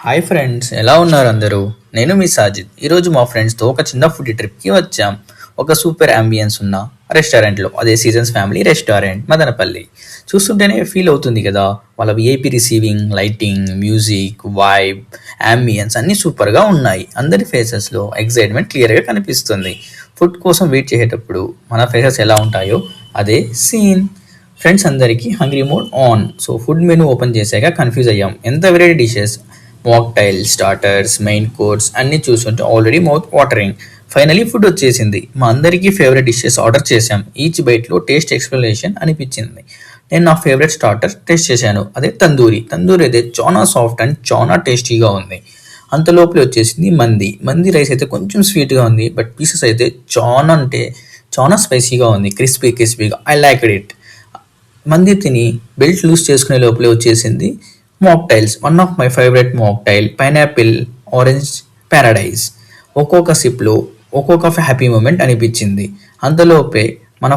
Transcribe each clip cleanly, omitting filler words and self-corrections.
Hi friends, ఎలా ఉన్నారు అందరూ? నేను మీ సాజిద్. ఈరోజు మా ఫ్రెండ్స్తో ఒక చిన్న ఫుడ్ ట్రిప్కి వచ్చాం. ఒక సూపర్ అంబియన్స్ ఉన్న రెస్టారెంట్లో, అదే సీజన్స్ ఫ్యామిలీ రెస్టారెంట్ మదనపల్లి. చూస్తుంటేనే ఫీల్ అవుతుంది కదా, వాళ్ళ VIP receiving, lighting, music, vibe, ambience అన్నీ సూపర్గా ఉన్నాయి. అందరి ఫేసెస్లో ఎగ్జైట్మెంట్ క్లియర్గా కనిపిస్తుంది. ఫుడ్ కోసం వెయిట్ చేసేటప్పుడు మన ఫేసెస్ ఎలా ఉంటాయో అదే సీన్. ఫ్రెండ్స్ అందరికీ hungry mode on. So food menu open చేశాక కన్ఫ్యూజ్ అయ్యాం. ఎంత variety dishes, mocktail, starters, main course అన్నీ చూస్తుంటే already mouth watering. Finally food వచ్చేసింది. మా అందరికీ ఫేవరెట్ డిషెస్ ఆర్డర్ చేశాం. ఈచ్ బైట్లో టేస్ట్ ఎక్స్ప్లెనేషన్ అనిపించింది. నేను నా ఫేవరెట్ స్టార్టర్ టేస్ట్ చేశాను, అదే తందూరి. తందూరి అయితే చాలా సాఫ్ట్ అండ్ చాలా టేస్టీగా ఉంది. అంత లోపల వచ్చేసింది మంది. మంది రైస్ అయితే కొంచెం స్వీట్గా ఉంది, బట్ పీసెస్ అయితే చాలా అంటే చాలా స్పైసీగా ఉంది. క్రిస్పీగా ఐ లైక్ ఇట్. మంది తిని బెల్ట్ లూజ్ చేసుకునే లోపలే వచ్చేసింది mocktails. One of my favourite mocktail, pineapple orange paradise. ఒక్కొక్క సిప్లో ఒక్కొక్క హ్యాపీ మూమెంట్ అనిపించింది. అంతలోపే మన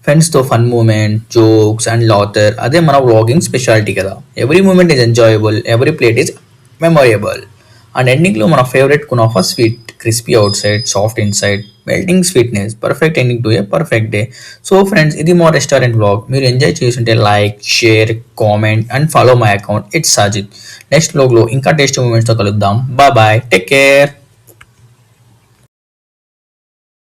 ఫ్రెండ్స్తో fun moment, jokes and laughter. అదే మన వ్లాగింగ్ స్పెషాలిటీ కదా. Every moment is enjoyable, every plate is memorable. And ఎండింగ్లో మన favourite kunafa sweet, crispy outside, soft inside, melting sweetness. Perfect ending to a perfect day. So friends, ఇది మా restaurant vlog. మీరు enjoy చేస్తుంటే like, share, comment and follow my account. It's Sajid. Next వ్లాగ్లో ఇంకా tasty మూమెంట్స్తో కలుద్దాం. Bye bye, take care.